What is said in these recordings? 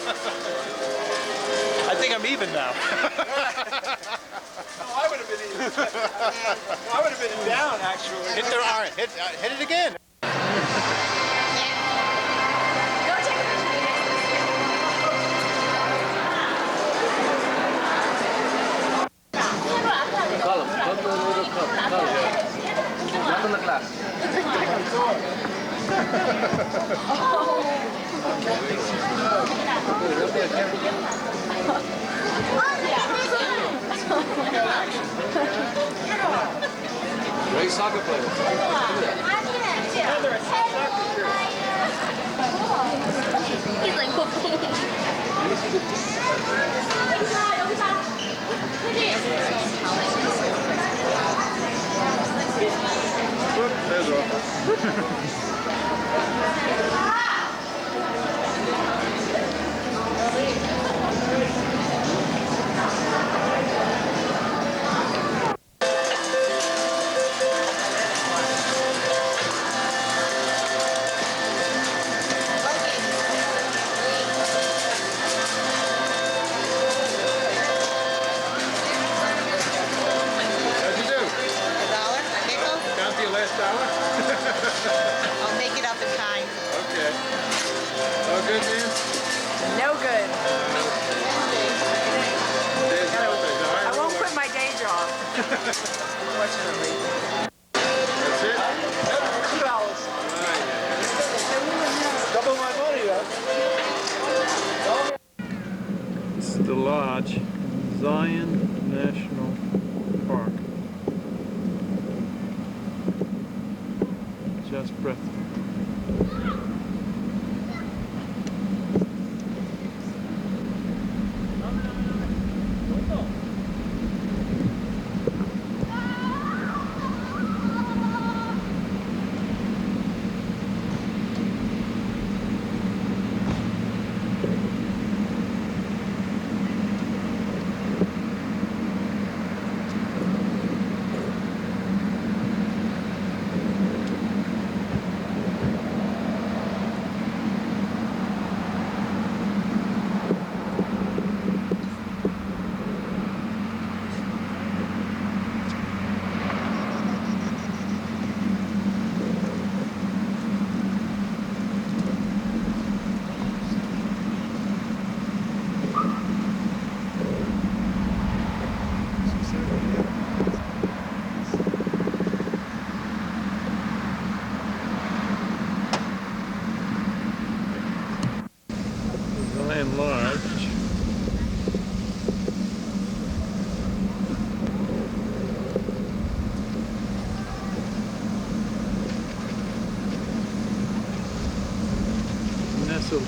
I think I'm even now. No, I would have been even. I would have been down, actually. Hit their arm. Hit it again. Column. Come to the little cup. Column. Not in the glass. Great soccer players. Look at that. He's like, There's one. I'll make it up in time. Okay. All good, man? No good. I won't quit my day job. Unfortunately. That's it? $2. Double my money, though. It's the lodge, Zion National Park. Just breathtaking. Zion Lodge. Nestled.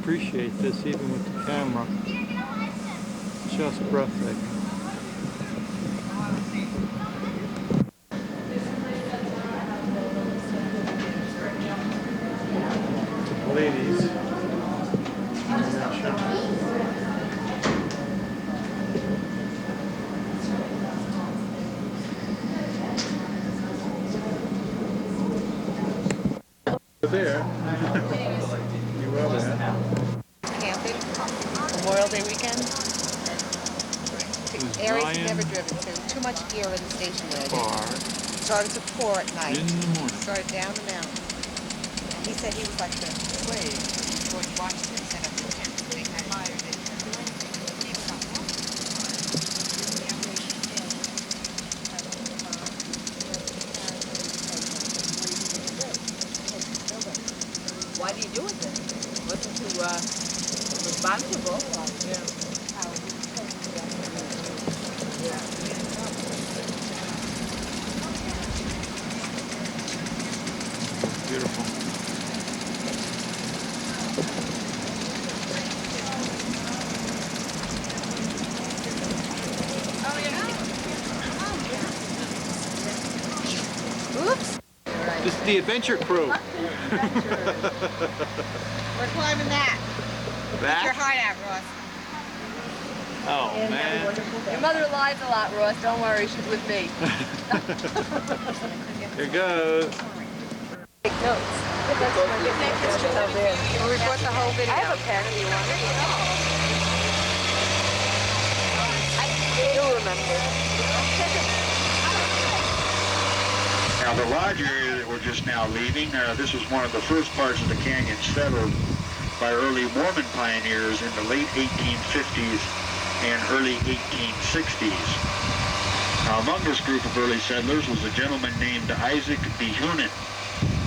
appreciate this even with the camera. Just breathtaking. Ladies. There. You were there. Camping, Memorial Day weekend. Areas he's never driven to. Too much gear in the station wagon. Started to pour at night. In the morning. Started down the mountain. And he said he was like the slave. George Washington set up the tent. They had hired it. Why do you do it then? Wasn't too responsible. Yeah. Beautiful. Oops. This is the adventure crew. We're climbing that. Get your heart out, Ross. Oh, man. Your mother lies a lot, Ross. Don't worry, she's with me. Here goes. Take notes. We'll report the whole video. I have a pen if you want it. You'll remember. Now the lodge area that we're just now leaving, this was one of the first parts of the canyon settled by early Mormon pioneers in the late 1850s and early 1860s. Now, among this group of early settlers was a gentleman named Isaac Behunin.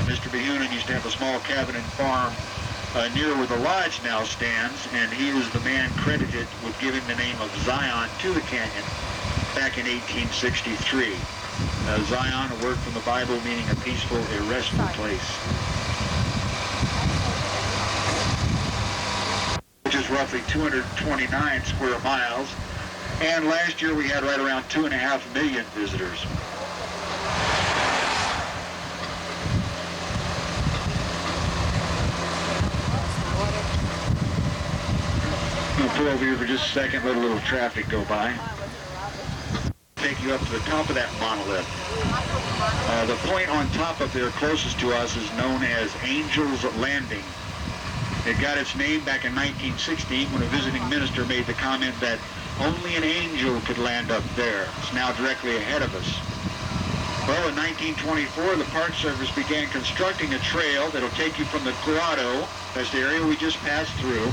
Mr. Behunin used to have a small cabin and farm near where the lodge now stands, and he was the man credited with giving the name of Zion to the canyon back in 1863. Zion, a word from the Bible meaning a peaceful, irrestful place. Which is roughly 229 square miles. And last year we had right around 2.5 million visitors. I'll pull over here for just a second, let a little traffic go by. Take you up to the top of that monolith. The point on top up there closest to us is known as Angel's Landing. It got its name back in 1916 when a visiting minister made the comment that only an angel could land up there. It's now directly ahead of us. Well, in 1924, the Park Service began constructing a trail that'll take you from the grotto, that's the area we just passed through,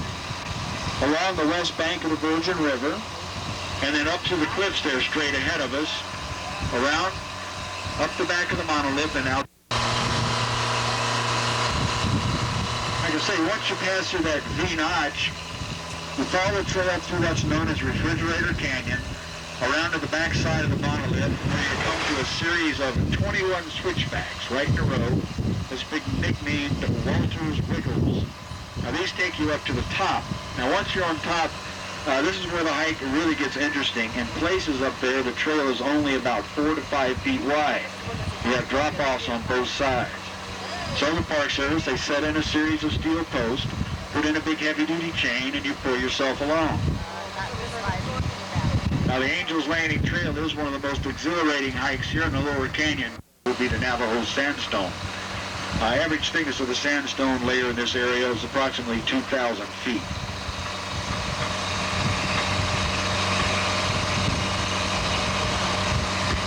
along the west bank of the Virgin River, and then up to the cliffs there straight ahead of us, around, up the back of the monolith and out. Like I say, once you pass through that V-notch, you follow the trail up through what's known as Refrigerator Canyon, around to the back side of the monolith, where you come to a series of 21 switchbacks right in a row. This big nicknamed Walter's Wiggles. Now these take you up to the top. Now once you're on top, this is where the hike really gets interesting. In places up there, the trail is only about 4 to 5 feet wide. You have drop-offs on both sides. So the Park Service, they set in a series of steel posts, put in a big heavy-duty chain, and you pull yourself along. Now the Angel's Landing Trail is one of the most exhilarating hikes here in the Lower Canyon. Will be the Navajo sandstone. Average thickness of the sandstone layer in this area is approximately 2,000 feet.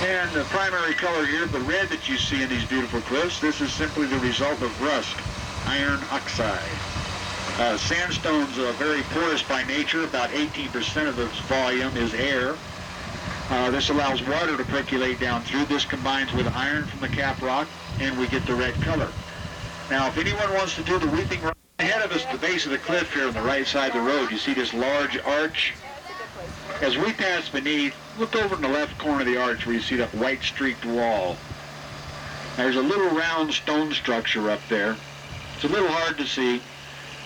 And the primary color here, the red that you see in these beautiful cliffs, this is simply the result of rust, iron oxide. Sandstone's very porous by nature. About 18% of its volume is air. This allows water to percolate down through. This combines with iron from the cap rock, and we get the red color. Now, if anyone wants to do the Weeping Rock, ahead of us at the base of the cliff here on the right side of the road, you see this large arch. As we pass beneath, look over in the left corner of the arch where you see that white streaked wall. There's a little round stone structure up there. It's a little hard to see.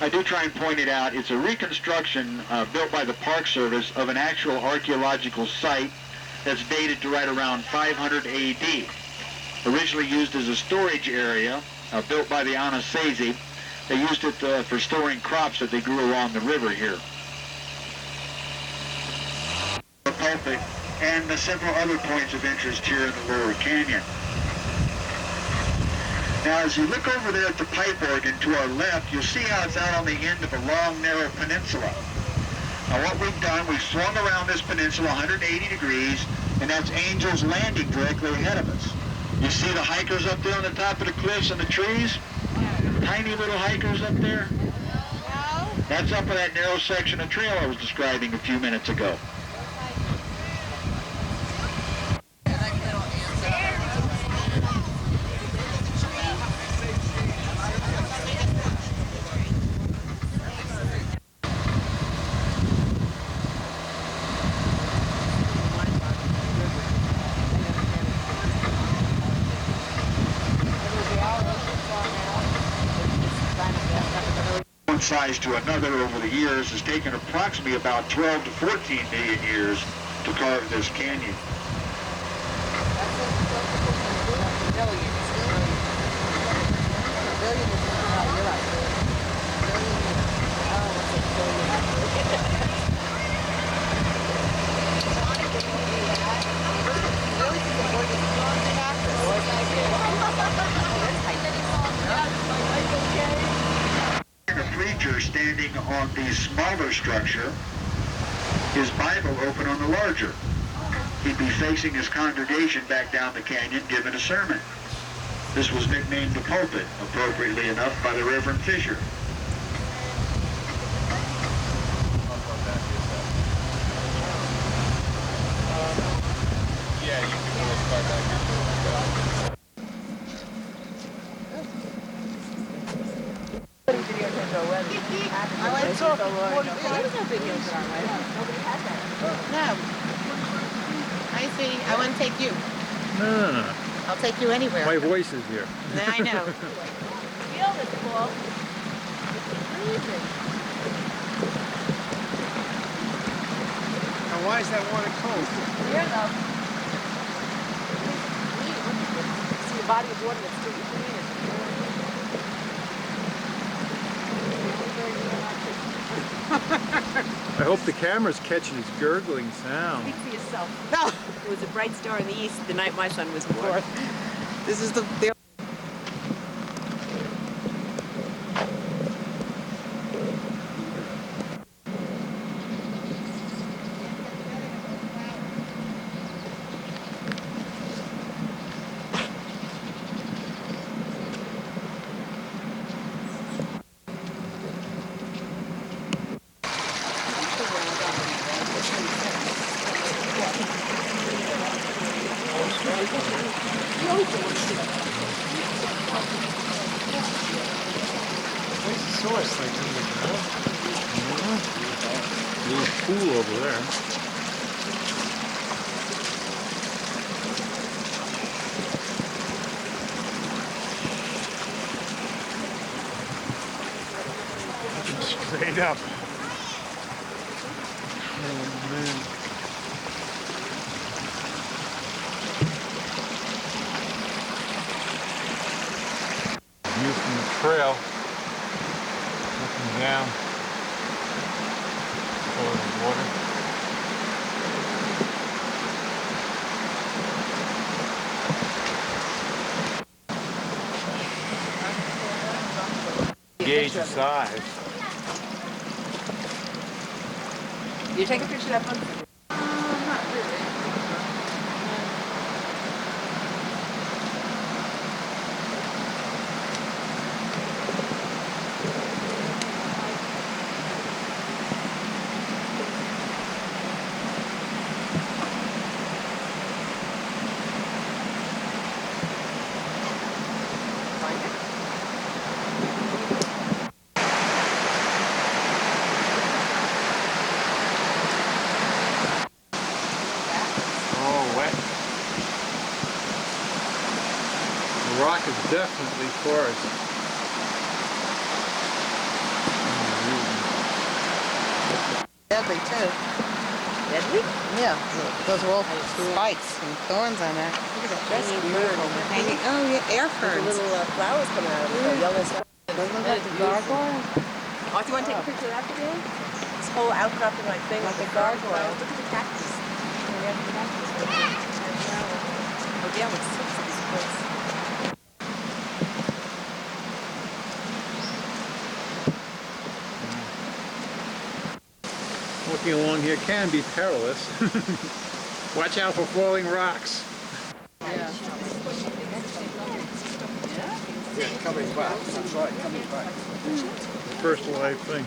I do try and point it out. It's a reconstruction built by the Park Service of an actual archaeological site that's dated to right around 500 AD. Originally used as a storage area, built by the Anasazi. They used it for storing crops that they grew along the river here. The pulpit and several other points of interest here in the lower canyon. Now, as you look over there at the pipe organ to our left, you'll see how it's out on the end of a long, narrow peninsula. Now, what we've done, we've swung around this peninsula 180 degrees, and that's Angel's Landing directly ahead of us. You see the hikers up there on the top of the cliffs and the trees? Tiny little hikers up there? That's up on that narrow section of trail I was describing a few minutes ago. Size to another over the years has taken approximately about 12 to 14 million years to carve this canyon. Standing on the smaller structure, his Bible open on the larger. He'd be facing his congregation back down the canyon giving a sermon. This was nicknamed the pulpit, appropriately enough, by the Reverend Fisher. Yeah, you can put this part back here. No. I see. I want to take you. No. I'll take you anywhere. My voice is here. I know. Feel this, Paul. Now, why is that water cold? Here, though. See the body of water that's still clean. I hope the camera's catching his gurgling sound. Speak for yourself. No. It was a bright star in the east the night my son was born. This is the Where's the source? Like in the ground? Little pool over there. Straight up. Oh man. View from the trail, looking down toward the water. Gauge the size. You take a picture of that one? The rock is definitely porous. ugly too. Deadly? Yeah, those are all spikes and thorns on that. Look at that. That's beautiful. Hanging. Oh yeah, air There's ferns. little flowers coming out of it, the yellow stuff. Doesn't look like the gargoyle. Oh, do you want to take a picture of that today? This whole outcropping like thing Like with a the gargoyle. gargoyle. Look at the cactus. Oh, yeah, the cactus right there. Oh, yeah, with six of these place. Walking along here can be perilous. Watch out for falling rocks. Yeah, coming back. That's right, coming back. The first live thing.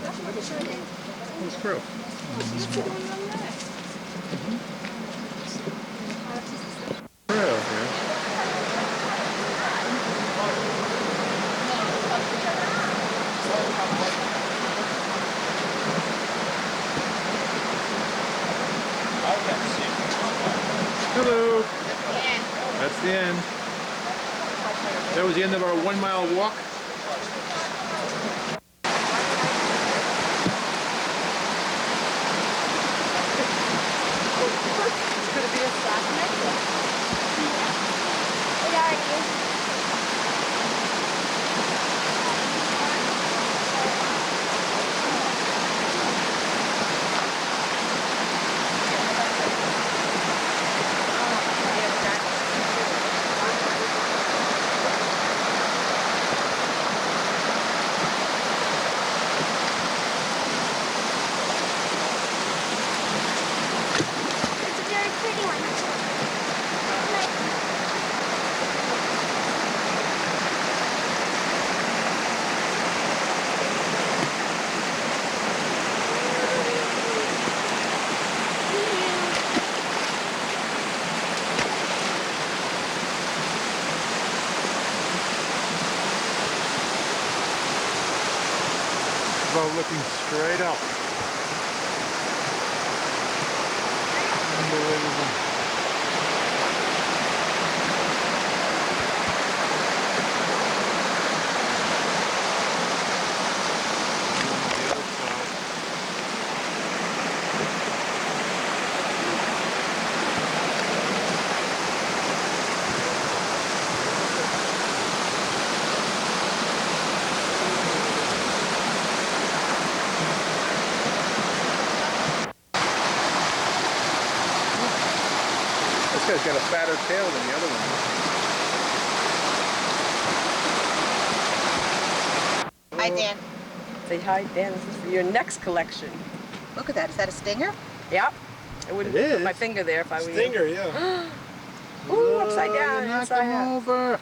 Oh, squirrel. Squirrel, yeah. Hello. That's the end. That was the end of our 1 mile walk. Could it be a slash necklace? It already is. It's a very pretty one. About looking straight up. Unbelievable. The other side. This guy's got a fatter tail than the other one. Hi, Dan. Say hi, Dan. This is for your next collection. Look at that. Is that a stinger? Yep. I wouldn't It put is. my finger there if I were you. Stinger, yeah. Ooh, upside down, Knock inside him out. over.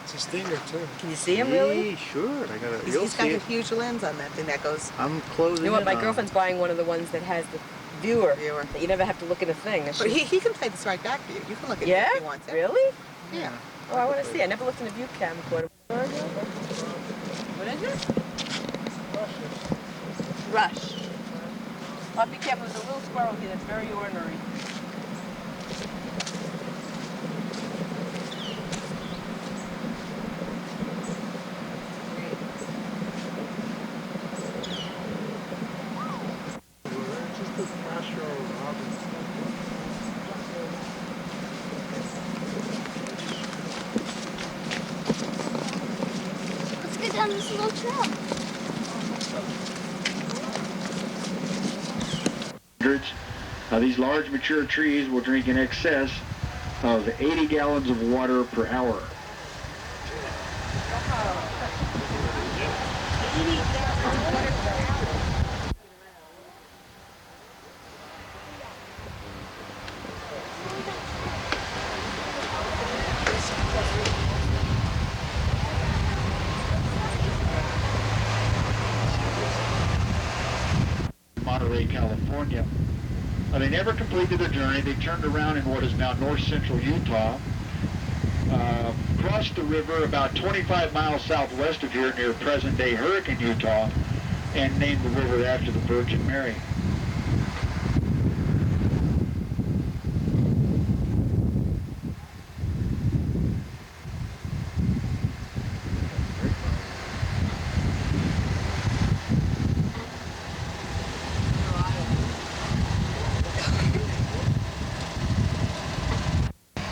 It's a stinger, too. Can you see him really? Sure. I got He's you'll got see a it. huge lens on that thing that goes I'm closing You know what? in My on girlfriend's buying one of the ones that has the viewer. viewer. That you never have to look in a thing. And But she- he can play this right back for you. You can look at yeah? it if you want to. Really? Yeah. Oh, I want to see. I never looked in a view camcorder. What is it? Rush. I'll be careful. There's a little squirrel here that's very ornery. Just a pastoral robin. Let's get down this little trail. These large mature trees will drink in excess of 80 gallons of water per hour. Monterey, California. They never completed the journey. They turned around in what is now north-central Utah, crossed the river about 25 miles southwest of here near present-day Hurricane, Utah, and named the river after the Virgin Mary.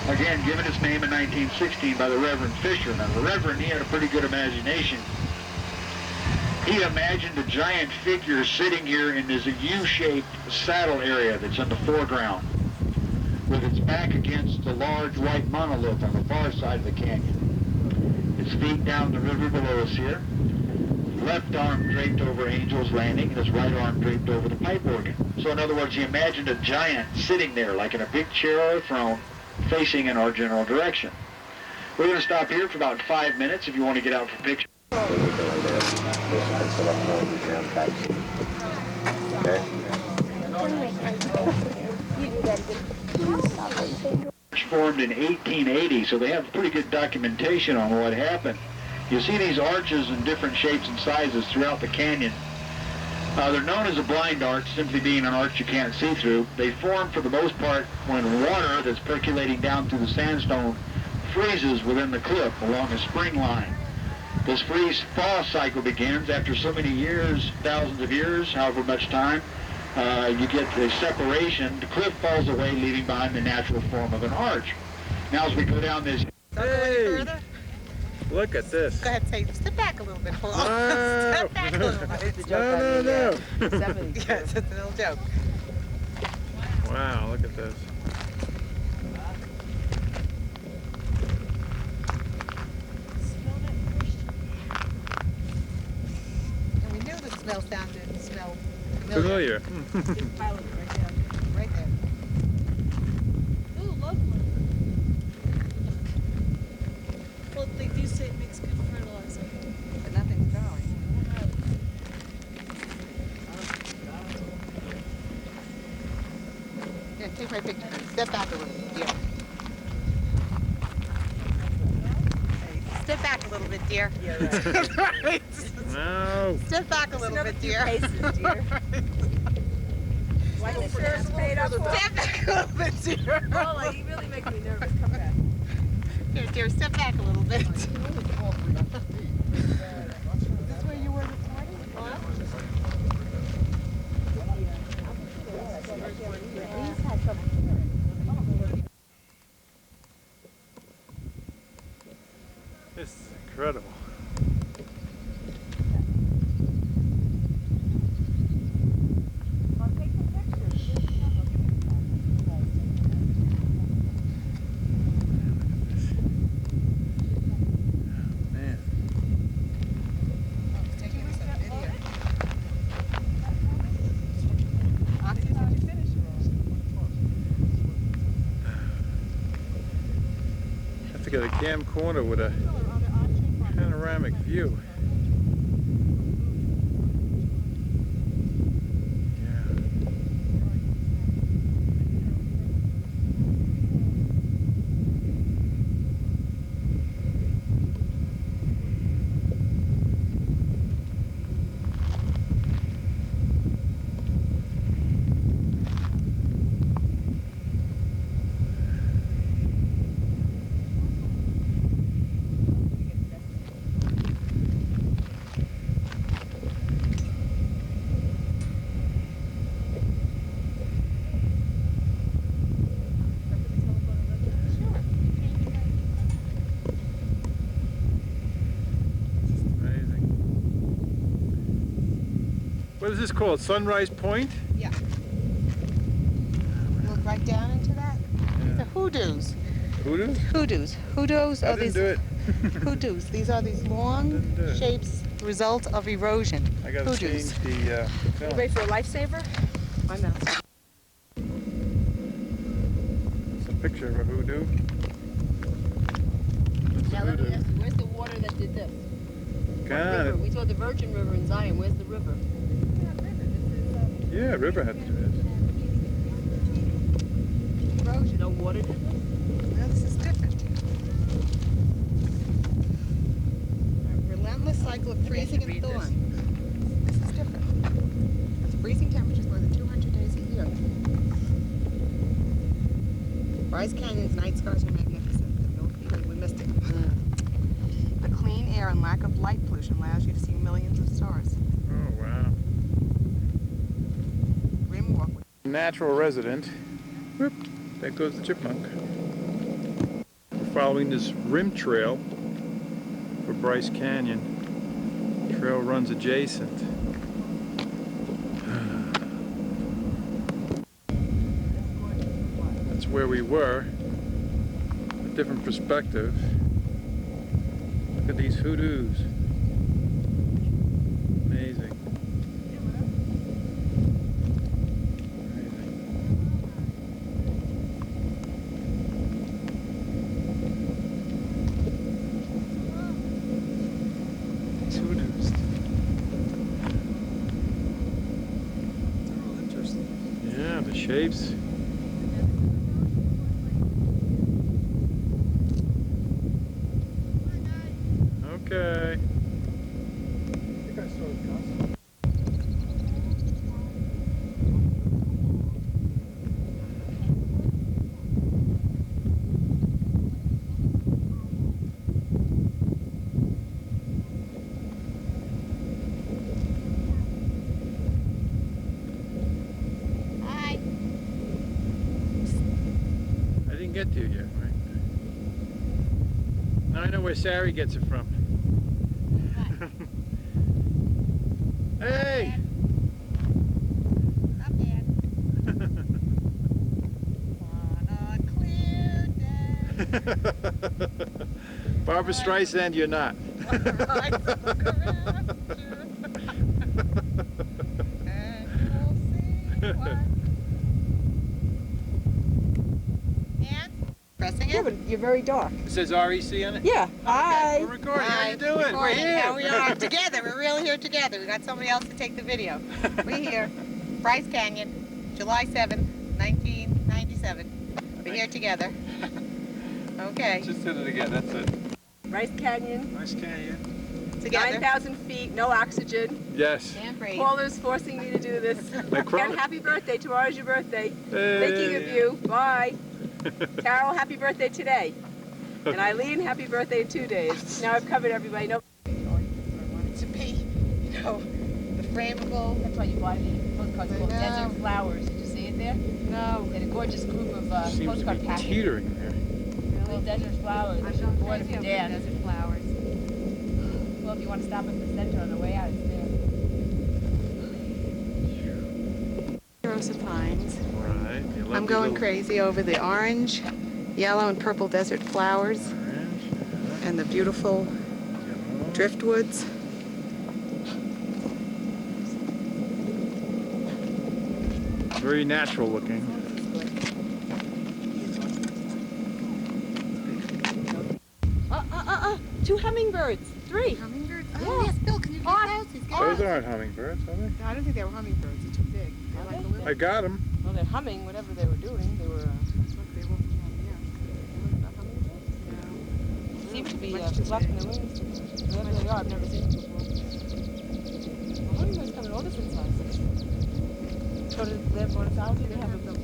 Again, given its name in 1916 by the Reverend Fisher. Now, the Reverend, he had a pretty good imagination. He imagined a giant figure sitting here in this U-shaped saddle area that's in the foreground, with its back against the large white monolith on the far side of the canyon. Its feet down the river below us here. Left arm draped over Angel's Landing, and his right arm draped over the pipe organ. So in other words, he imagined a giant sitting there, like in a big chair or a throne, facing in our general direction. We're going to stop here for about 5 minutes if you want to get out for pictures. Formed in 1880, so they have pretty good documentation on what happened. You see these arches in different shapes and sizes throughout the canyon. They're known as a blind arch, simply being an arch you can't see through. They form, for the most part, when water that's percolating down through the sandstone freezes within the cliff along a spring line. This freeze-thaw cycle begins after so many years, thousands of years, however much time. You get the separation, the cliff falls away, leaving behind the natural form of an arch. Now as we go down this... Hey! Look at this. Go ahead, say, step back a little bit. Hold on. Wow. Step back a little bit. No. Yes, it's a little joke. Wow, look at this. And we knew the smell sounded, smelled Familiar. right there. Ooh, lovely. Well, they do say it makes good fertilizer. But nothing's growing. Yeah, take my picture. Step back a little bit, dear. Step back a little bit, dear. Right. No. Step back a little bit, dear. Why the shirt's paid up for? Step back a little bit, dear. Paula, he really makes me nervous. Come back. Here, dear, step back a little bit. Is this where you were this morning? This is incredible. To get a camcorder with a panoramic view. What is this called? Sunrise Point? Yeah. Look right down into that. Yeah. The hoodoos. Hoodoos? Hoodoos. Hoodoos I are didn't these. do it. Hoodoos. These are these long Didn't do it. shapes, result of erosion. I gotta Hoodoos. change the film. You ready for a lifesaver? I'm not. It's a picture of a hoodoo. That's a Now let me hoodoo. ask you, where's the water that did this? God, River. We saw the Virgin River in Zion. Where's the river? yeah, river had to do this. Erosion. No water did this? No, this is different. A relentless cycle of freezing and thawing. This is different. It's freezing temperatures more than 200 days a year. Bryce Canyon's night skies are magnificent. We missed it. The clean air and lack of light pollution allows you to see millions of stars. Oh, wow. Rim walk. Natural resident. Whoop, there goes the chipmunk. following this rim trail for Bryce Canyon. Trail runs adjacent. That's where we were. A different perspective. Look at these hoodoos. Amazing. These hoodoos. Yeah, the shapes. Okay. I think I saw Gus. Hi. I didn't get to you yet, right? Now I know where Sari gets it from. Hey! Up, Dad. On a clear day. Barbara Streisand, you're not. Right, so look around you. And you'll see what. And? Pressing Yeah, it? but you're very dark. It says REC on it? Yeah. Hi. We're recording. How Hi. you doing? We're Recording. here. Here we are together. We're really here together. We got somebody else to take the video. We're here. Bryce Canyon, July 7th, 1997. We're here together. Okay. Just did it again. That's it. Bryce Canyon, Nice canyon. Together. 9,000 feet, no oxygen. Yes. Can't breathe. Paula's forcing me to do this. Like Ken, happy birthday. Tomorrow's your birthday. Thinking of Hey. you. Bye. Carol, happy birthday today. And Eileen, happy birthday in 2 days. Now I've covered everybody. No. I wanted to be, you know, the frameable. That's why you buy the postcards I called know. Desert Flowers. Did you see it there? No. They had a gorgeous group of Seems to postcard be packets. teetering here. Little desert flowers. I'm They not bought it crazy for over Dan. desert flowers. Well, if you want to stop at the center on the way out, it's there. Rosa pines. Right. You love I'm these going little crazy over the orange, yellow, and purple desert flowers orange, and the beautiful yellow. driftwoods. Very natural looking. Two hummingbirds. 3. Hummingbirds? Oh, yes, Bill, can you get those? He's got Those those. aren't hummingbirds, are they? I don't think they were hummingbirds. They're too big. They're Are like they? a little. I got them. Well, they're humming whatever they were doing. They were. Look, they were from here. They were hummingbirds. No. Seem to be Much too flapping big. their wings. Wherever they are, I've never seen them before. Well, hummingbirds come in all different sizes. So do they have ornithology? They have a thing.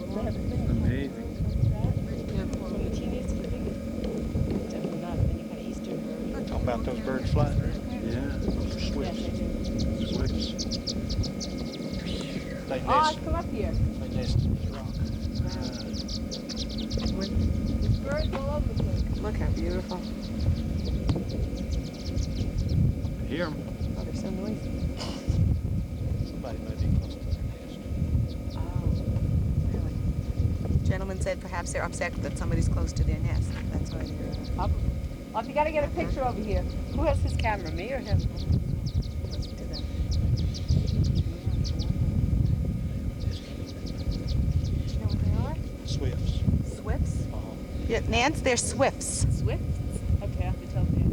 Amazing. Yeah, from the teeniest to the biggest. Definitely not any kind of eastern bird. Talking about those birds flying. Yeah. Those are Yes, swifts. they do. Swifts. They Oh, nest. come up here. They nest in this rock. Birds all over the place. Look how beautiful. I hear them. Oh, they're so noisy. Somebody might be close to their nest. Oh, really? Gentleman said perhaps they're upset that somebody's close to their nest. That's why they're. Probably. Oh, you got to get a picture over here. Who has his camera, me or him? Listen to them. You know what they are? Swifts. Swifts? Yeah, Nance, they're swifts. Swift? Okay, I have to tell you.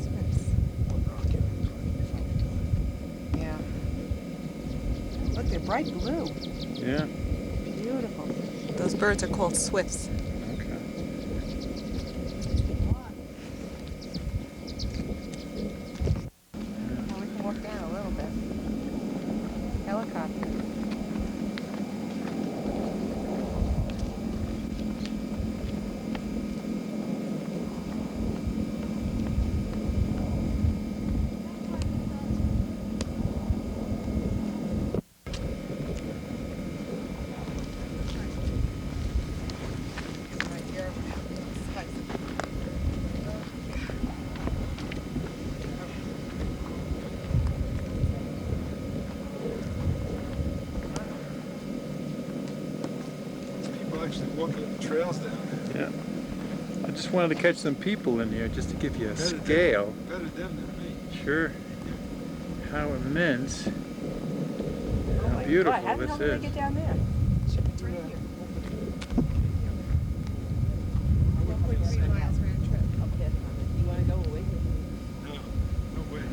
Swifts. Yeah. Look, they're bright blue. Yeah. Beautiful. Those birds are called swifts. Okay. Now we can walk down a little bit. Helicopter. actually walking the trails down there. Yeah. I just wanted to catch some people in here just to give you a Better scale. Better them than me. Sure. How immense, Oh how my beautiful God, how the this hell did they is. get down there? It's right here. 1.3 miles round trip. Okay, you want to go away? No, no way.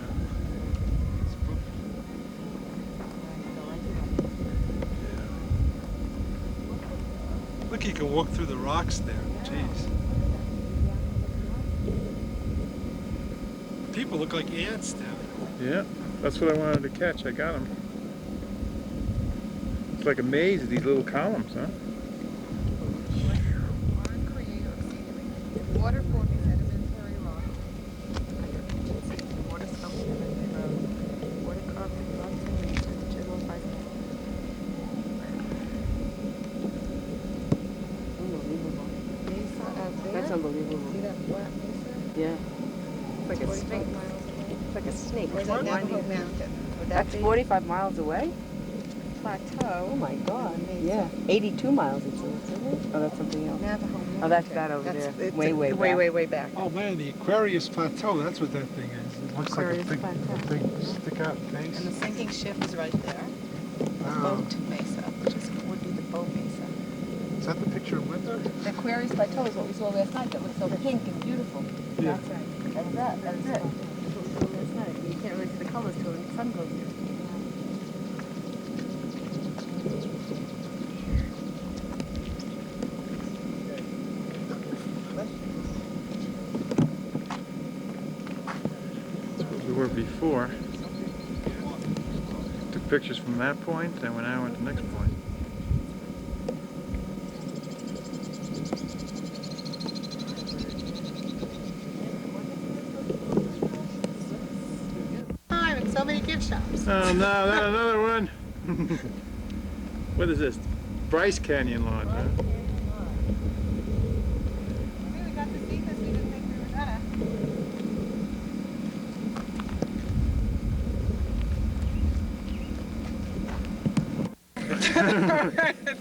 It's brutal. Look, you can walk through the rocks there. Jeez. People look like ants down there. Yeah, that's what I wanted to catch. I got them. It's like a maze of these little columns, huh? Water forming sedimentary rock. Water sculpture, water carving, rocks and nature, chisel by unbelievable. That's unbelievable. See that flat mesa? Yeah. It's like a 45 snake. miles away. It's like a snake. Where's that Navajo Mountain? Would that That's be 45 miles away? plateau? Oh my God. Mesa. Yeah. 82 miles it says, isn't it? Oh, that's something else. Navajo Mountain. Oh, that's that over there. It's Way, way back. way back. Oh man, the Aquarius Plateau, that's what that thing is. It looks like Aquarius a big, Plateau. stick out face. And the sinking ship is right there. Wow. Boat Mesa, which would be the boat Mesa. Is that the picture of Winter? The Aquarius Plateau is what we saw last night that was so pink and beautiful. Yeah. That's right. That's it. That's it. That's nice. You can't really see the colors till the sun goes through. We were before. Took pictures from that point, then went out to the next point. I'm in so many gift shops. Oh no, not another one. What is this? Bryce Canyon Lodge, huh? We got to see this, we didn't think we were gonna.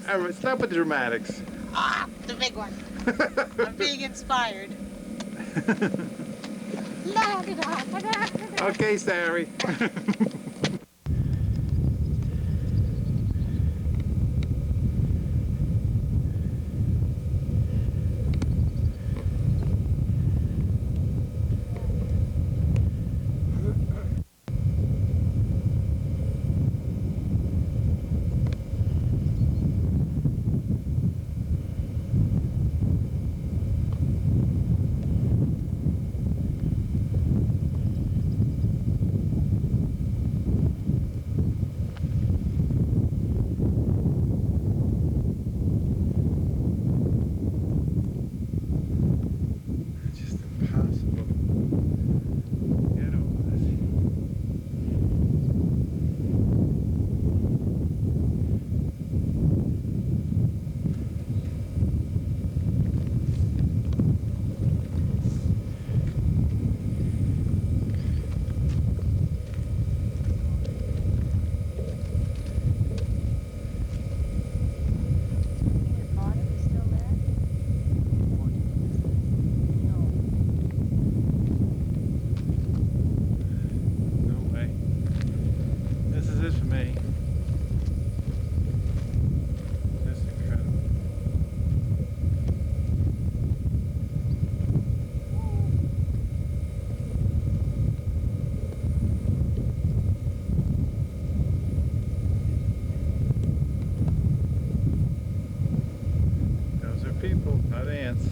All right, stop with the dramatics. Ah, the big one. I'm being inspired. La, da, da, da, da, da. Okay, Sari. It's just impossible. Get over this. No way. This is it for me. This is incredible. Those are people, not ants.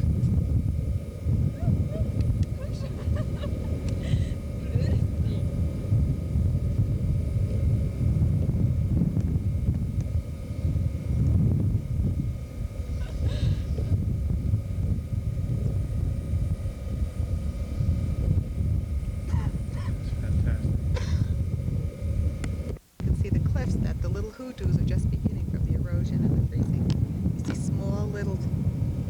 It's fantastic. You can see the cliffs that the little hoodoos are just beginning from the erosion and the freezing. You see small little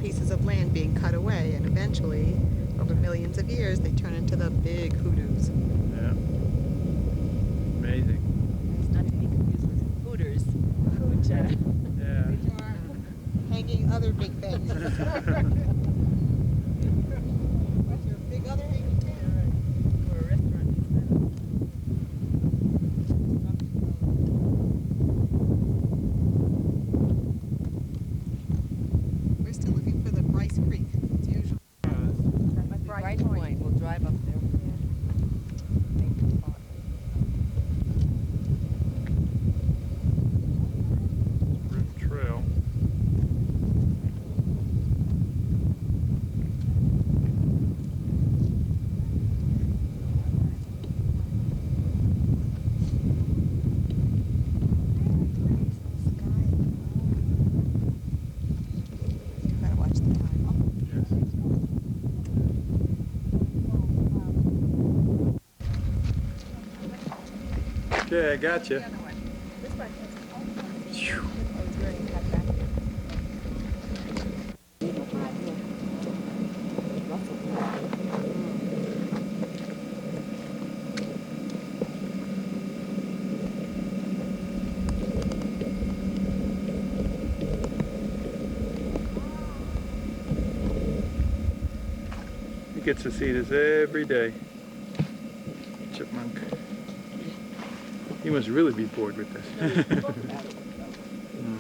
pieces of land being cut away, and eventually, over millions of years, they turn into the big hoodoos. Yeah. Amazing. It's not to be confused with Hooters. Which, Yeah. Which are hanging other big things. What's your big other hanging thing? Or a restaurant instead. We're still looking for the Bryce Creek. It's usually That must be Bryce Point. We'll drive up there. Rim Trail. gotta watch the time. Okay, I got you. This one. Phew. Oh, it's very cut back. He gets to see this every day. Chipmunk. He must really be bored with this. Mm.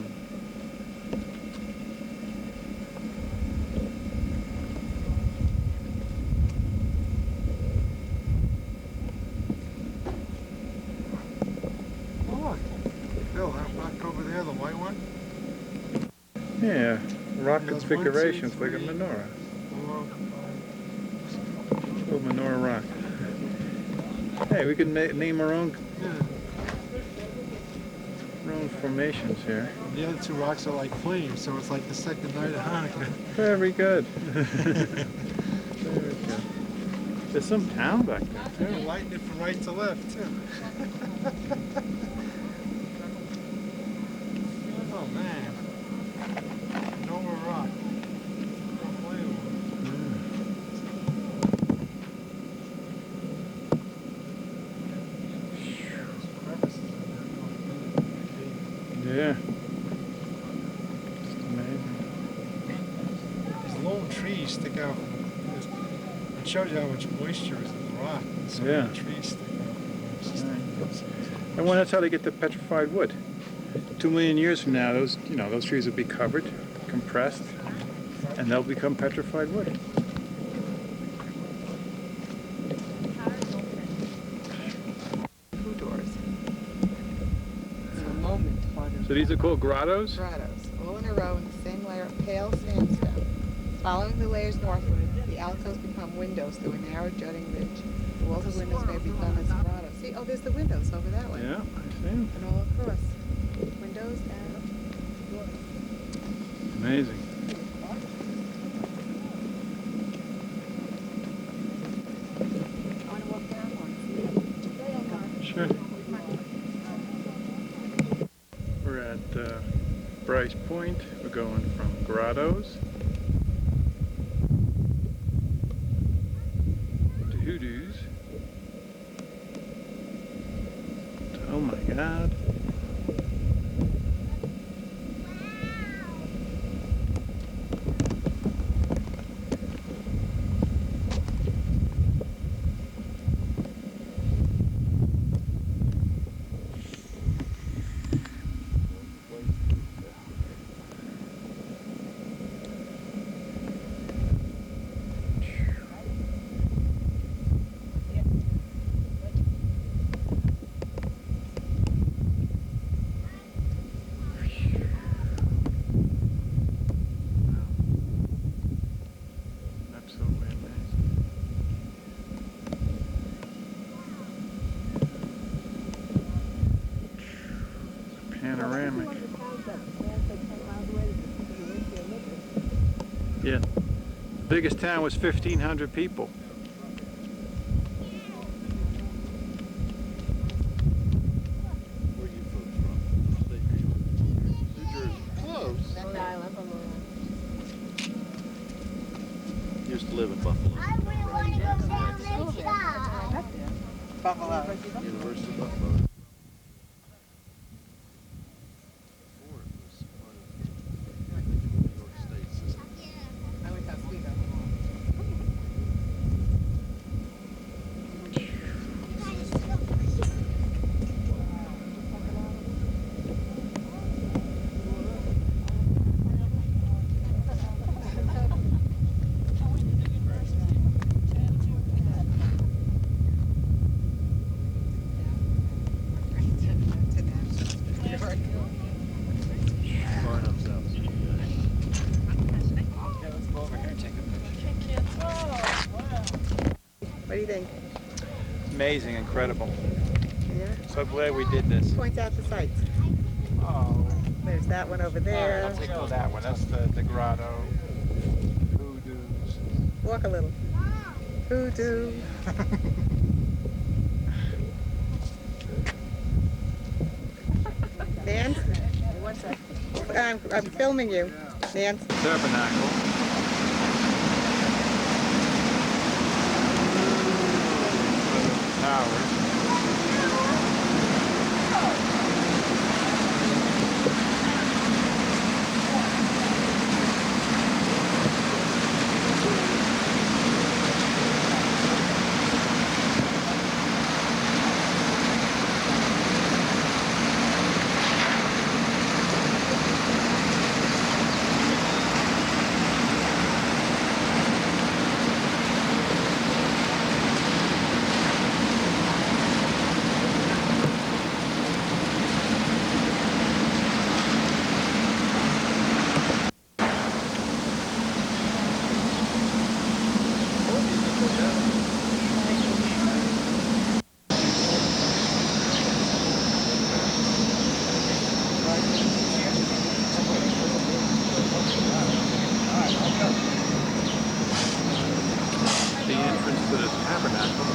Oh, Bill, that rock over there, the white one? Yeah, rock He goes configurations 1, 2, like a 3. menorah. 4, 5. Little menorah rock. Hey, we can name our own formations here. The other two rocks are like flames, so it's like the second night of Hanukkah. Very good. Very good. There's some town back there They're too. lighting it from right to left, too. Oh, man. Nowhere rock. Unbelievable. Yeah. Just amazing. These lone trees stick out. It shows you how much moisture is in the rock. So Yeah. many trees stick out. It's just And well, that's how they get the petrified wood. 2 million years from now, those trees will be covered, compressed, and they'll become petrified wood. Two doors. It's a moment. So these are called grottos? Grottos, all in a row in the same layer of pale sandstone. Following the layers northward, the alcoves become windows through a narrow jutting ridge. The walls of windows may be done as grottos. See, oh, there's the windows over that way. Yeah, I see 'em. And all across. Windows and doors. Amazing. I want to walk down one. Sure. We're at Bryce Point. We're going from grottos to hoodoos. Oh my God. Absolutely amazing. Panoramic. Yeah. The biggest town was 1,500 people. Where are you folks from? State are you? New Jersey. Close. Long Island. Used to live in Buffalo. I really want to go down this side. Buffalo. University of Buffalo. Before it was part of New York State. you think? Amazing, incredible. Yeah. So glad we did this. Point out the sights. Oh. There's that one over there. I'll take that one. That's the grotto. Hoodoos. Walk a little. Hoodoo. Nance? I'm filming you. Nance? Tabernacle. Towers. The entrance to the tabernacle.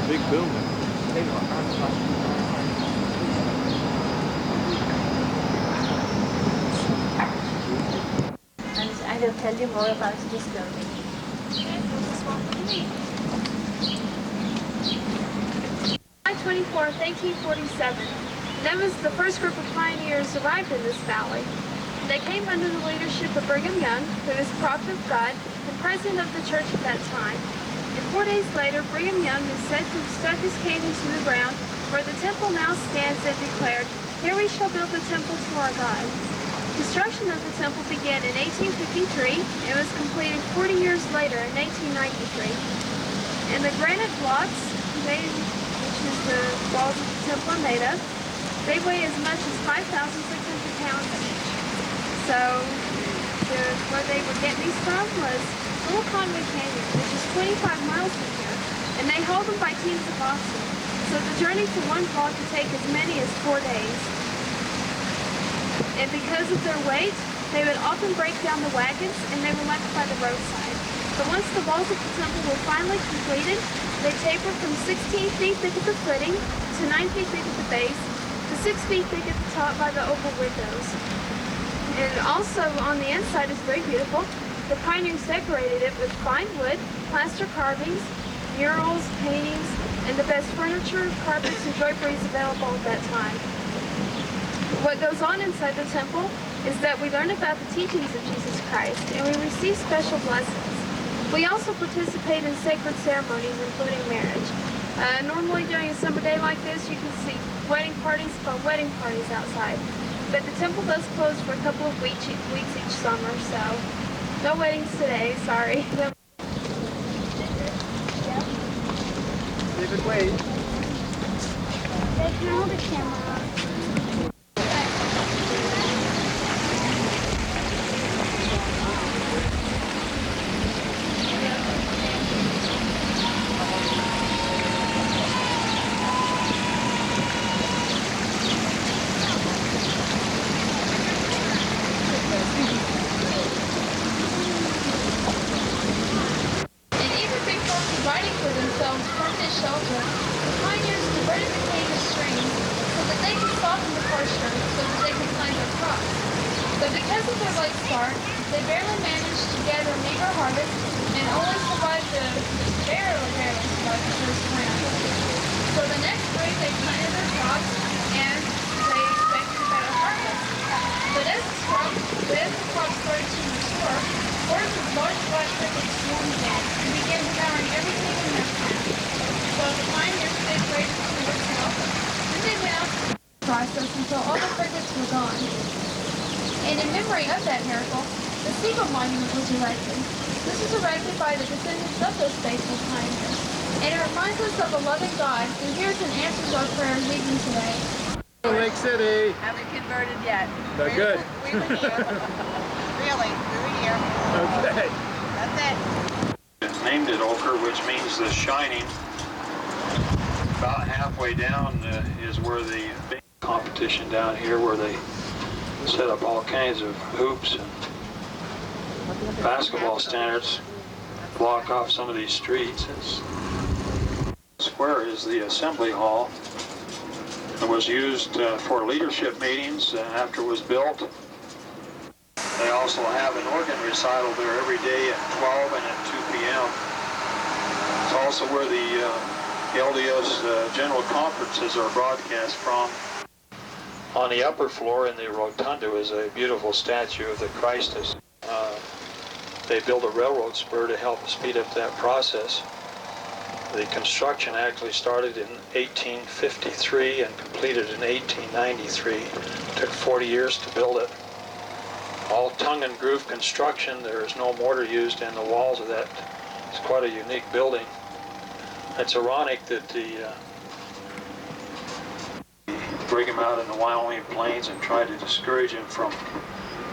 Big building. And I will tell you more about this building. July 24th, 1847, that was the first group of pioneers arrived in this valley. They came under the leadership of Brigham Young, who was a prophet of God and president of the church at that time. And 4 days later, Brigham Young is said to have stuck his cane into the ground where the temple now stands and declared, "Here we shall build the temple to our God." Construction of the temple began in 1853 and was completed 40 years later in 1893. And the granite blocks, which is the walls of the temple are made of, they weigh as much as 5,600 pounds each. So where they were getting these from was Little Conway Canyon, which is 25 miles from here, and they hauled them by teams of oxen. So the journey to one block could take as many as 4 days. And because of their weight, they would often break down the wagons and they were left by the roadside. But once the walls of the temple were finally completed, they tapered from 16 feet thick at the footing to 9 feet thick at the base to 6 feet thick at the top by the oval windows. And also on the inside is very beautiful. The pioneers decorated it with fine wood, plaster carvings, murals, paintings, and the best furniture, carpets, and draperies available at that time. What goes on inside the temple is that we learn about the teachings of Jesus Christ, and we receive special blessings. We also participate in sacred ceremonies, including marriage. Normally during a summer day like this, you can see wedding parties called wedding parties outside. But the temple does close for a couple of weeks each summer, so no weddings today, sorry. David, wait. They can hold the camera. Providing for themselves permanent shelter, the pioneers diverted the cave of streams so that they can soften the moisture so that they can plant their crops. But because of their late start, they barely managed to gather a meager harvest and only survived barely survived the first round. So the next spring they planted their crops and they expected a better harvest. But as the crops started to mature, hordes of large black crickets swarmed in and began devouring everything in their path. So the pioneers stayed grateful to their help. Then they went out to the process until all the crickets were gone. And in memory of that miracle, the Siegel Monument was erected. This was erected by the descendants of those faithful pioneers. And it reminds us of a loving God who hears and answers our prayers even today. Lake City. Haven't converted yet. They're good. We were here. Really, we were here. Okay. That's it. It's named it Ochre, which means the shining. About halfway down is where the big competition down here, where they set up all kinds of hoops and basketball standards, block off some of these streets. The square is the assembly hall. It was used for leadership meetings after it was built. They also have an organ recital there every day at 12 and at 2 p.m. It's also where the LDS General Conferences are broadcast from. On the upper floor in the rotunda is a beautiful statue of the Christus. They built a railroad spur to help speed up that process. The construction actually started in 1853 and completed in 1893. It took 40 years to build it. All tongue and groove construction. There is no mortar used in the walls of that. It's quite a unique building. It's ironic that the bring him out in the Wyoming plains and try to discourage him from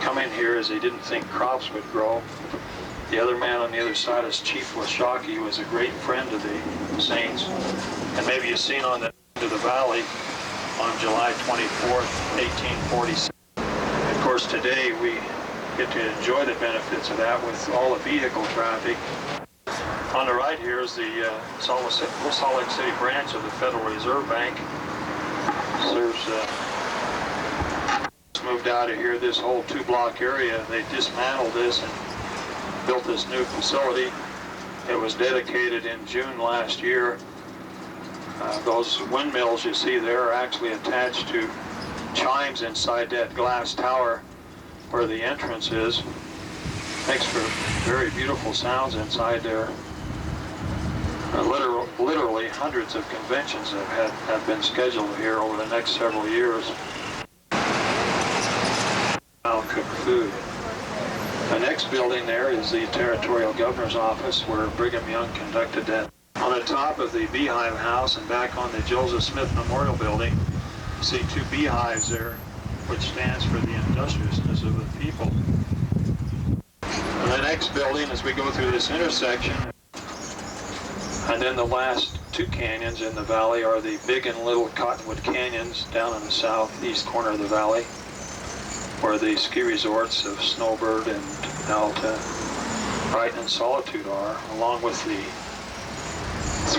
coming here, as he didn't think crops would grow. The other man on the other side is Chief Washakie, who was a great friend of the Saints. And maybe you've seen on the valley on July 24th, 1846. Of course, today we get to enjoy the benefits of that with all the vehicle traffic. On the right here is the Salt Lake City branch of the Federal Reserve Bank. Moved out of here, this whole 2-block area. They dismantled this and built this new facility. It was dedicated in June last year. Those windmills you see there are actually attached to chimes inside that glass tower where the entrance is. Makes for very beautiful sounds inside there. Literally hundreds of conventions have been scheduled here over the next several years. Cooked food. The next building there is the Territorial Governor's Office, where Brigham Young conducted that. On the top of the Beehive House and back on the Joseph Smith Memorial Building, you see 2 beehives there, which stands for the industriousness of the people. And the next building, as we go through this intersection, and then the last 2 canyons in the valley are the Big and Little Cottonwood Canyons down in the southeast corner of the valley, where the ski resorts of Snowbird and Alta, Brighton and Solitude are, along with the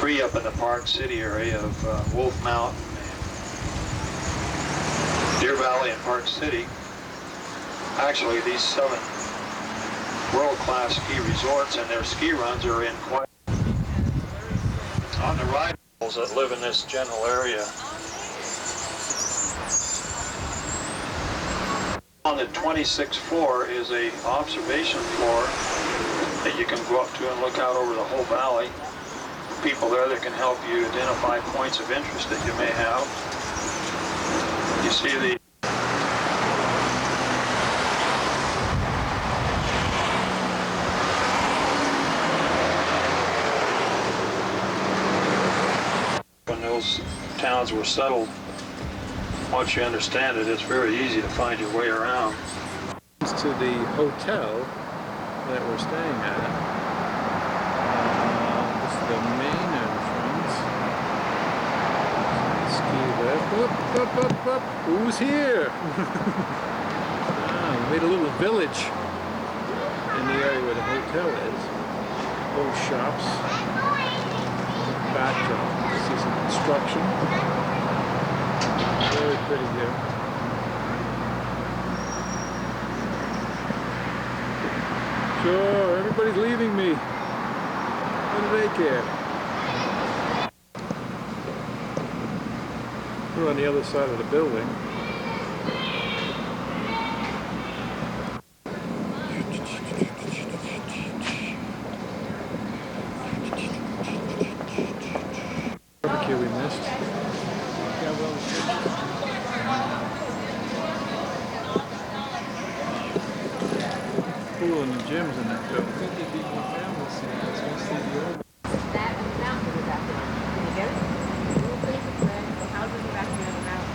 3 up in the Park City area of Wolf Mountain, Deer Valley, and Park City. Actually, these 7 world-class ski resorts and their ski runs are in quite... On the right, that live in this general area. On the 26th floor is a observation floor that you can go up to and look out over the whole valley. People there that can help you identify points of interest that you may have. You see the when those towns were settled. Once you understand it, it's very easy to find your way around. To the hotel that we're staying at. This is the main entrance. Ski lift. Up, up, up, up. Who's here? We made a little village in the area where the hotel is. Little shops. Backdrop. See some construction. Very pretty here. Sure, everybody's leaving me. What do they care? We're on the other side of the building. Barbecue we missed. Pool and the gyms in that building. That and the mountain to the back. Can you get it? The houses are back there in the mountain.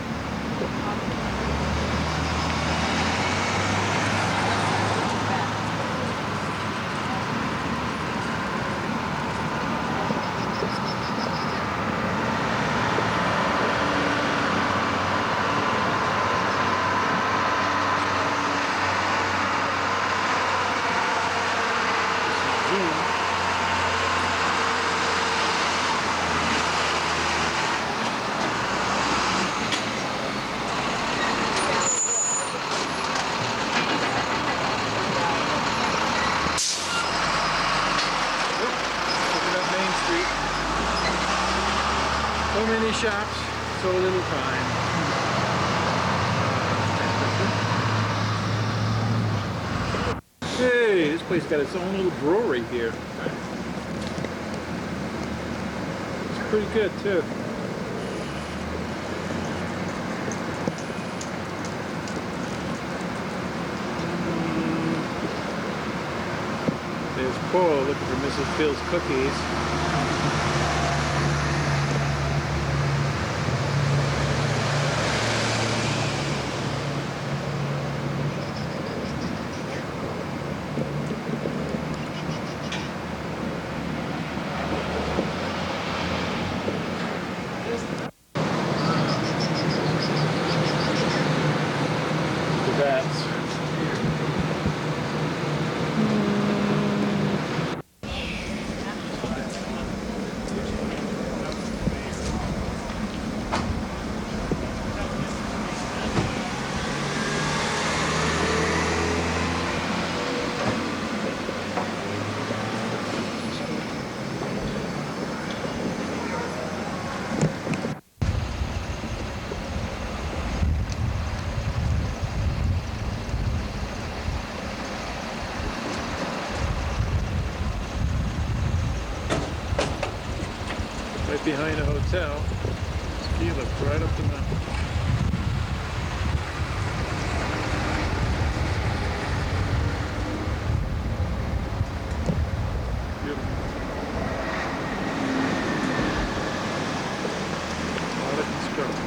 So many shops, so little time. Hey, this place got its own little brewery here. It's pretty good too. There's Paula looking for Mrs. Phil's cookies. That's right behind the hotel. Ski lift right up the mountain. Beautiful. A lot of construction.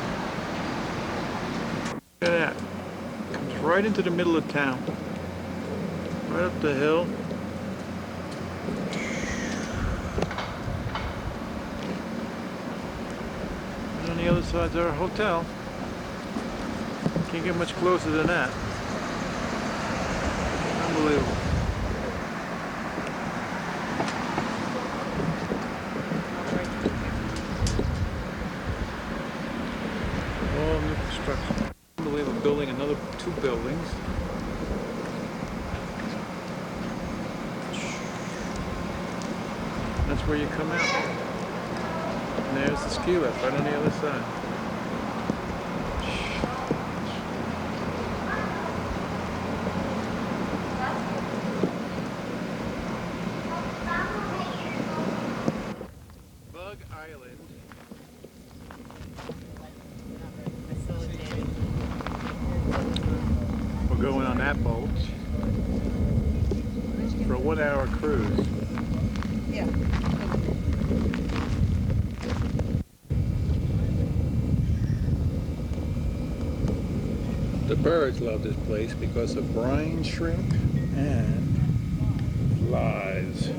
Look at that. Comes right into the middle of town. Right up the hill. On the other side's our hotel. Can't get much closer than that. Unbelievable. All new construction. Unbelievable. Building another 2 buildings. That's where you come out. And there's the ski lift right on the other side. Bug Island. We're going on that boat for a 1-hour cruise. Yeah. The birds love this place because of brine shrimp and flies.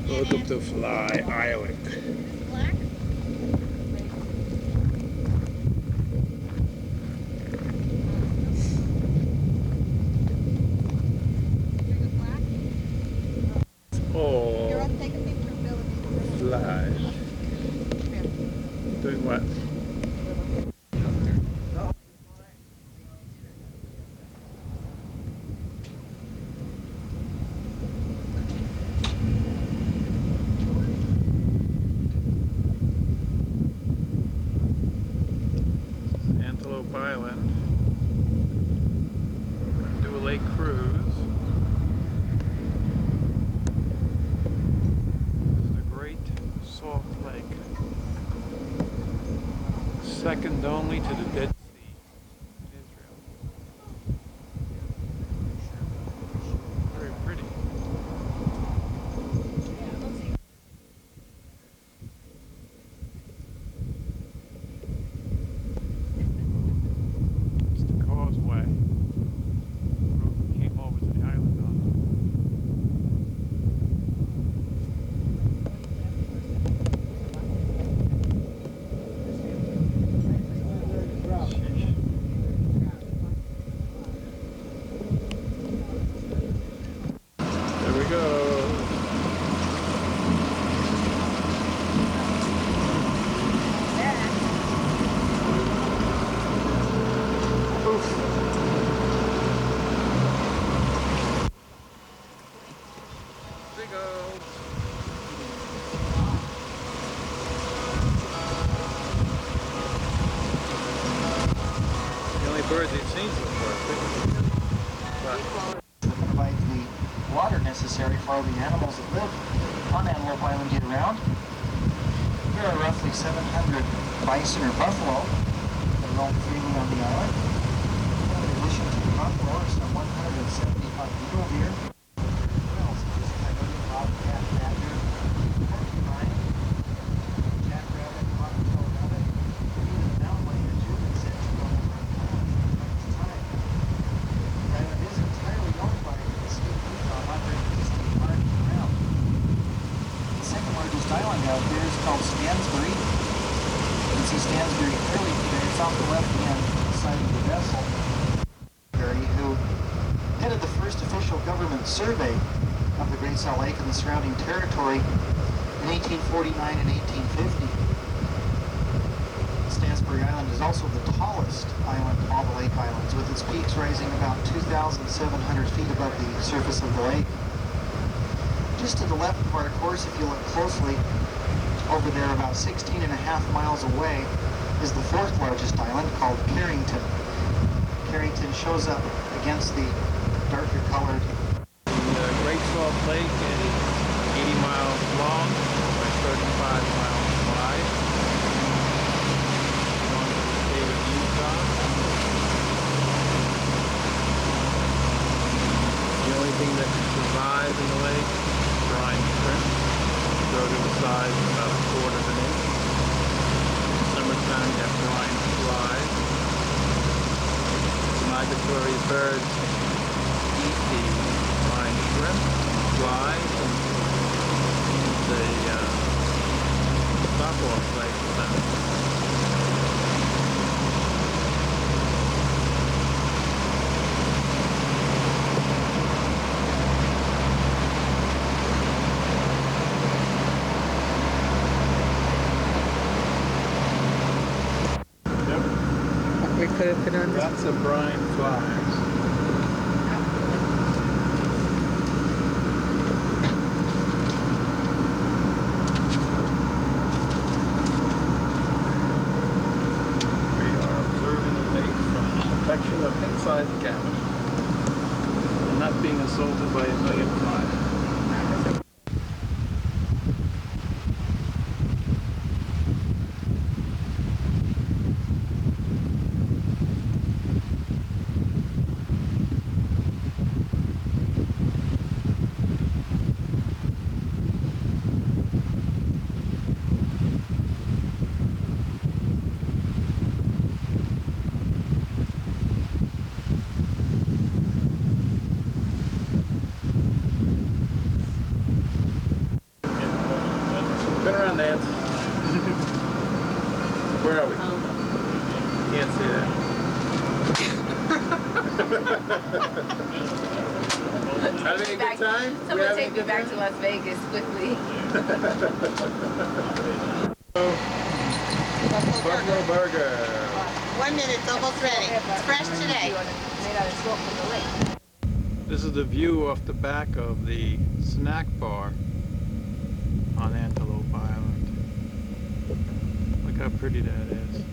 Welcome to Fly Island. Black? Oh, You're up, take a picture of Bill. flies. Doing what? second only to the Dead Sea in Israel. Very pretty. It's the causeway. The road we came over to the island on. There we go. The only birds we've seen so far. Provide the water necessary for all the animals that live on Antelope Island year-round. There are roughly 700 bison or buffalo that roam freely on the island. In addition to the buffalo, are some 175 mule deer. Well, such as coyote, bobcat, badger, porcupine, jackrabbit, bobtail rabbit, and even the mountain lion that you've been said to roam around the island from time to time. The island is entirely owned by the state of Utah, operating the state park year-round. The second largest island out there is called Stansbury. You can see Stansbury clearly there. It's off the left-hand side of the vessel. Who headed the first official government survey of the Great Salt Lake and the surrounding territory in 1849 and 1850. Stansbury Island is also the tallest island of all the lake islands, with its peaks rising about 2,700 feet above the surface of the lake. Just to the left of our course, if you look closely, over there about 16.5 miles away, is the fourth largest island called Carrington. Carrington shows up against the darker colored. The Great Salt Lake is 80 miles long by 35 miles wide. Belongs to the state of Utah. The only thing that can survive in the lake is brine shrimp. Grow to the size of about 1/4 of an inch. In summertime, you have brine flies. Migratory birds eat the brine shrimp, flies, and the stop-off place for them. We could have put on Lots of brine flies. We are observing the lake from the protection of inside the cabin and not being assaulted by a million flies. Turn around, Nance. Where are we? Can't see that. Having a good time? Someone take me back to Las Vegas quickly. Buffalo burger. 1 minute, it's almost ready. It's fresh today. Made out of salt from the lake. This is the view off the back of the snack bar on Antelope Island. Look how pretty that is.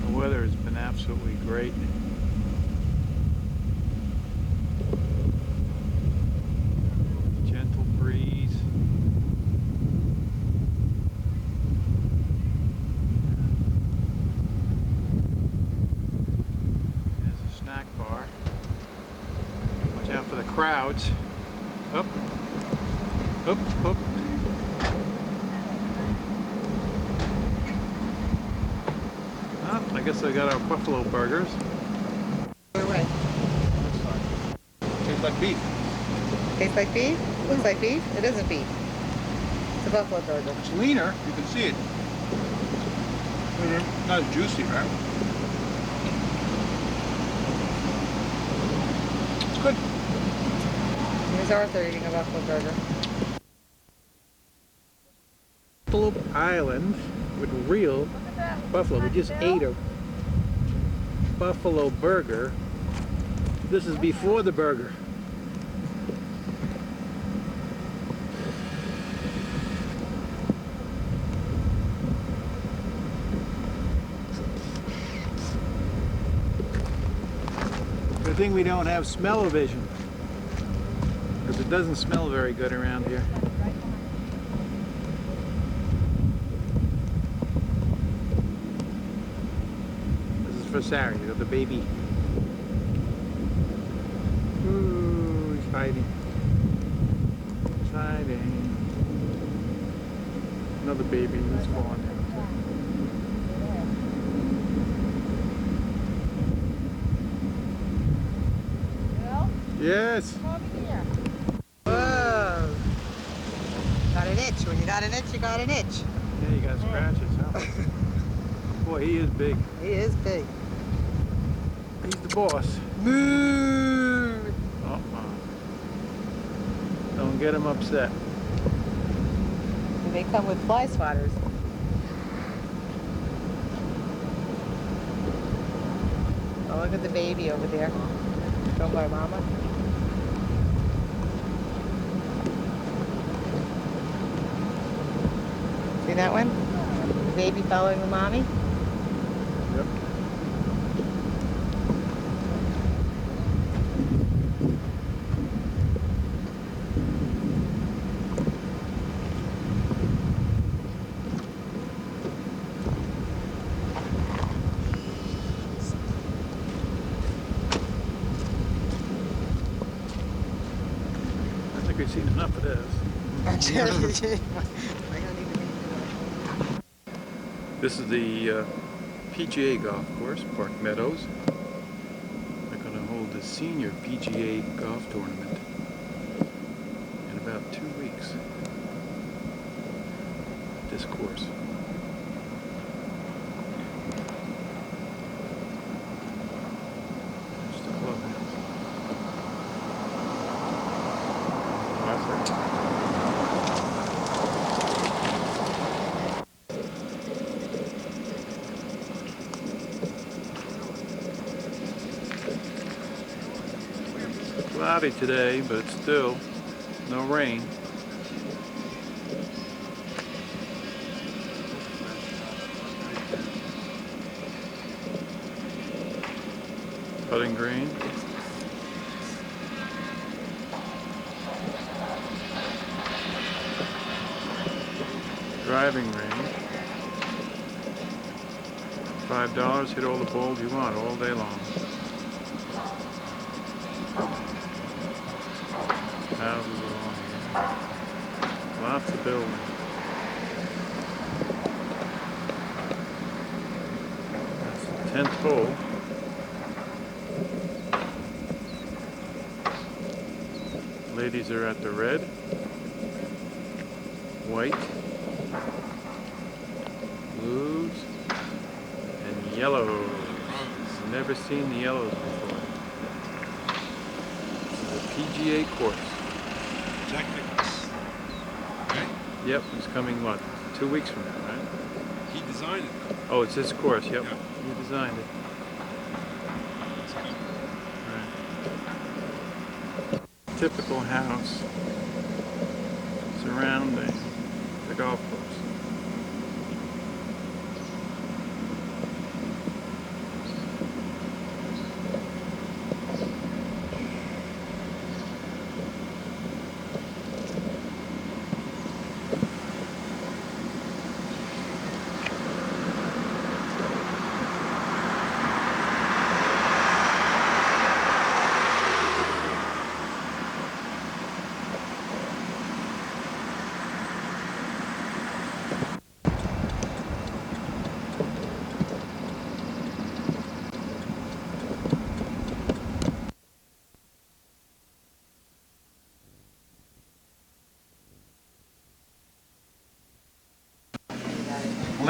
The weather has been absolutely great. Gentle breeze. for the crowds. Up, up, up. Oh, I guess I got our buffalo burgers. Wait. Tastes like beef. Tastes like beef? Looks like beef? It isn't beef. It's a buffalo burger. It's leaner. You can see it. Not as juicy, right? It's good. Here's Arthur eating a buffalo burger. Buffalo Island with real buffalo. We just ate a buffalo burger. This is before the burger. Good thing we don't have smell-o-vision, because it doesn't smell very good around here. This is for Sarah, you got the baby. Ooh, he's hiding. He's hiding. Another baby is falling down. Yes. Whoa. Got an itch. When you got an itch, you got an itch. Yeah, you got scratches, huh? Boy, he is big. He is big. He's the boss. Moo! Don't get him upset. And they come with fly swatters. Oh, look at the baby over there. Shown by Mama. See that one? The baby following the mommy? Yep. I think we've seen enough of this. This is the PGA golf course, Park Meadows. They're going to hold the senior PGA golf tournament in about 2 weeks at this course. There's the clubhouse. That's it. Cloudy today, but it's still no rain. Putting green. Driving range. $5, hit all the balls you want all day long. Houses along here. Lots of buildings. That's the 10th hole. Ladies are at the red, white, blues, and yellows. Never seen the yellows before. The PGA course. Jack Nicklaus. Right? Yep, he's coming, what, 2 weeks from now, right? He designed it. Oh, it's his course, yep. Yeah. He designed it. Right. Typical house surrounding the golf course.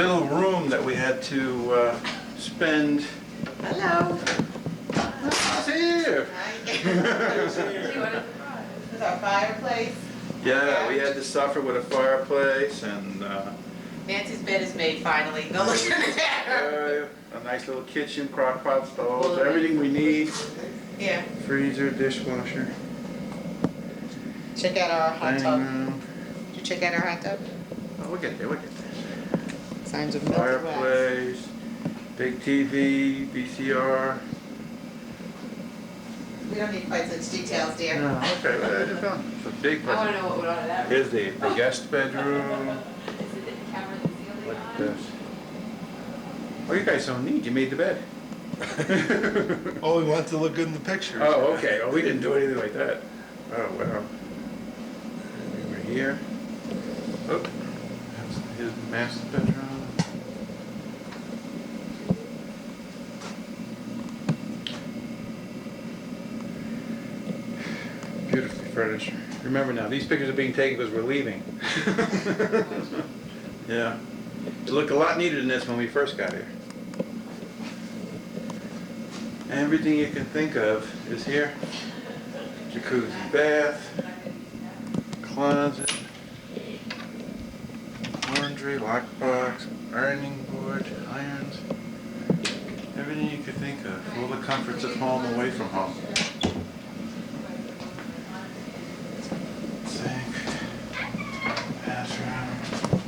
little room that we had to spend. Hello. Who's here? This is our fireplace. Yeah, we had to suffer with a fireplace and Nancy's bed is made finally. Go look at there. a nice little kitchen, crock pot stove, everything we need. Yeah. Freezer, dishwasher. Check out our hot Dining tub. room. Did you check out our hot tub? Oh, we'll get there, we'll get there. Signs of milky wax. Fireplace, big TV, VCR. We don't need quite such details, dear. No, okay, well, it's a big I want to know what would order that. Here's the guest bedroom. Is it the camera in the ceiling? Look at this. Oh, you guys don't need, you made the bed. Oh, we want it to look good in the pictures. Oh, okay, oh, we didn't do anything like that. Oh, wow. We were here. Oh, that's his master bedroom. Beautifully furnished. Remember now, these pictures are being taken because we're leaving. Yeah. It looked a lot neater than this when we first got here. Everything you can think of is here. Jacuzzi, bath, closet, laundry, lockbox, ironing board, irons. Everything you could think of. All the comforts of home away from home. Sink, bathroom,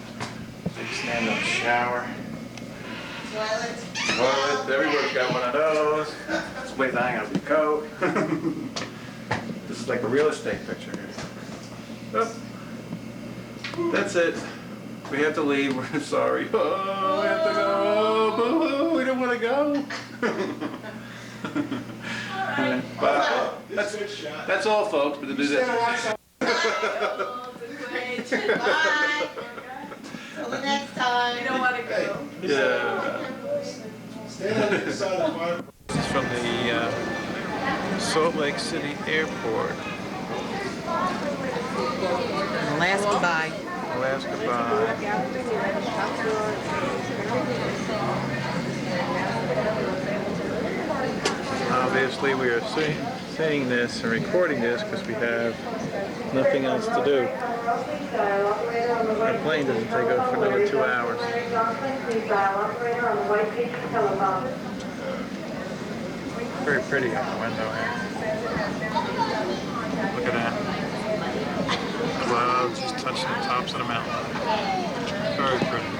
big stand-up shower. Toilet. Toilet, everybody's got one of those. It's a place to hang out your coat. This is like a real estate picture here. Oh. That's it. We have to leave. We're sorry. Oh, we have to go. Oh, boo-hoo. We don't want to go. But that's all, folks. But to do this. Bye. Till the next time. We don't want to go. Yeah. This is from the Salt Lake City Airport. Last goodbye. Last goodbye. Obviously, we are seeing this and recording this because we have nothing else to do. Our plane doesn't take off for another 2 hours. Very pretty out the window here. Look at that. Clouds just touching the tops of the mountain. Very pretty.